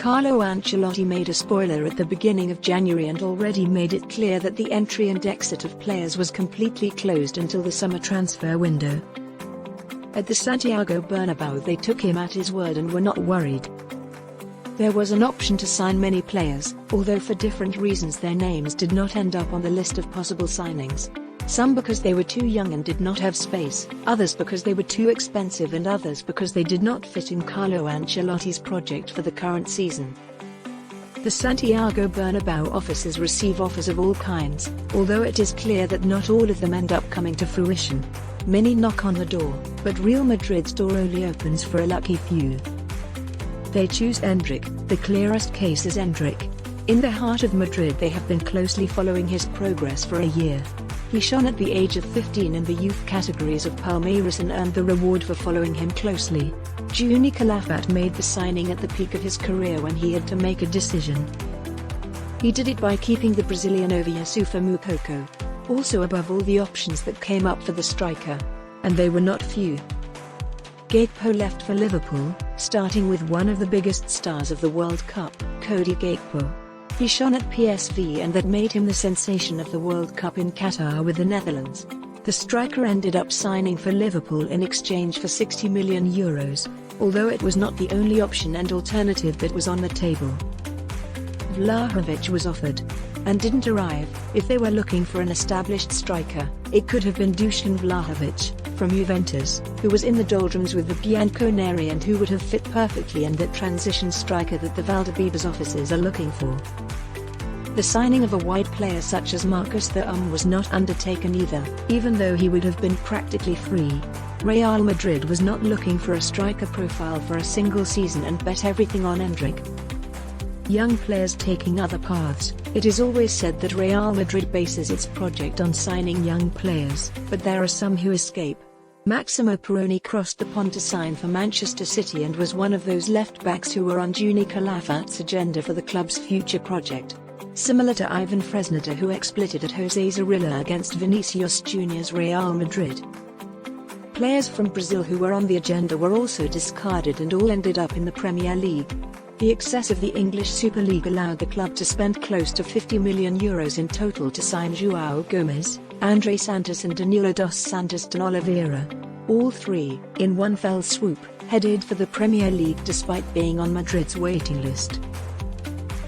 Carlo Ancelotti made a spoiler at the beginning of January and already made it clear that the entry and exit of players was completely closed until the summer transfer window. At the Santiago Bernabeu they took him at his word and were not worried. There was an option to sign many players, although for different reasons their names did not end up on the list of possible signings. Some because they were too young and did not have space, others because they were too expensive and others because they did not fit in Carlo Ancelotti's project for the current season. The Santiago Bernabeu offices receive offers of all kinds, although it is clear that not all of them end up coming to fruition. Many knock on the door, but Real Madrid's door only opens for a lucky few. They choose Endrick. The clearest case is Endrick. In the heart of Madrid they have been closely following his progress for a year. He shone at the age of 15 in the youth categories of Palmeiras and earned the reward for following him closely. Juni Calafat made the signing at the peak of his career when he had to make a decision. He did it by keeping the Brazilian over Yusufa Moukoko. Also above all the options that came up for the striker. And they were not few. Gakpo left for Liverpool, starting with one of the biggest stars of the World Cup, Cody Gakpo. He shone at PSV and that made him the sensation of the World Cup in Qatar with the Netherlands. The striker ended up signing for Liverpool in exchange for €60 million, although it was not the only option and alternative that was on the table. Vlahovic was offered, and didn't arrive. If they were looking for an established striker, it could have been Dusan Vlahovic, from Juventus, who was in the doldrums with the Bianconeri and who would have fit perfectly in that transition striker that the Valdebebas offices are looking for. The signing of a wide player such as Marcus Thuram was not undertaken either, even though he would have been practically free. Real Madrid was not looking for a striker profile for a single season and bet everything on Endrick. Young players taking other paths. It is always said that Real Madrid bases its project on signing young players, but there are some who escape. Maximo Perroni crossed the pond to sign for Manchester City and was one of those left-backs who were on Juni Calafat's agenda for the club's future project. Similar to Ivan Fresneda, who exploited at Jose Zorrilla against Vinicius Junior's Real Madrid. Players from Brazil who were on the agenda were also discarded and all ended up in the Premier League. The excess of the English Super League allowed the club to spend close to €50 million in total to sign João Gomes, André Santos and Danilo dos Santos de Oliveira. All three, in one fell swoop, headed for the Premier League despite being on Madrid's waiting list.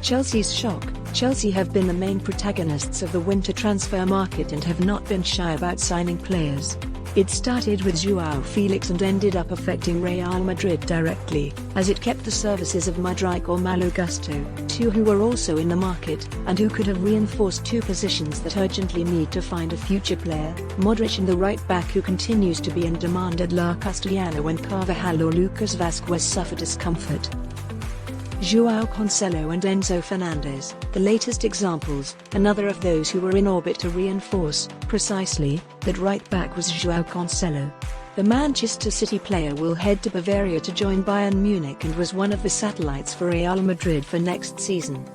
Chelsea's shock. Chelsea have been the main protagonists of the winter transfer market and have not been shy about signing players. It started with João Felix and ended up affecting Real Madrid directly, as it kept the services of Mudryk or Malo Gusto, two who were also in the market, and who could have reinforced two positions that urgently need to find a future player, Modric and the right-back who continues to be in demand at La Castellana when Carvajal or Lucas Vazquez suffer discomfort. João Cancelo and Enzo Fernandez, the latest examples, another of those who were in orbit to reinforce, precisely, that right-back was João Cancelo. The Manchester City player will head to Bavaria to join Bayern Munich and was one of the satellites for Real Madrid for next season.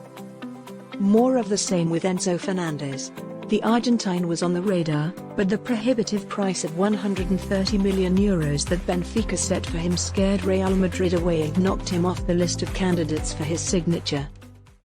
More of the same with Enzo Fernandez. The Argentine was on the radar, but the prohibitive price of €130 million that Benfica set for him scared Real Madrid away and knocked him off the list of candidates for his signature.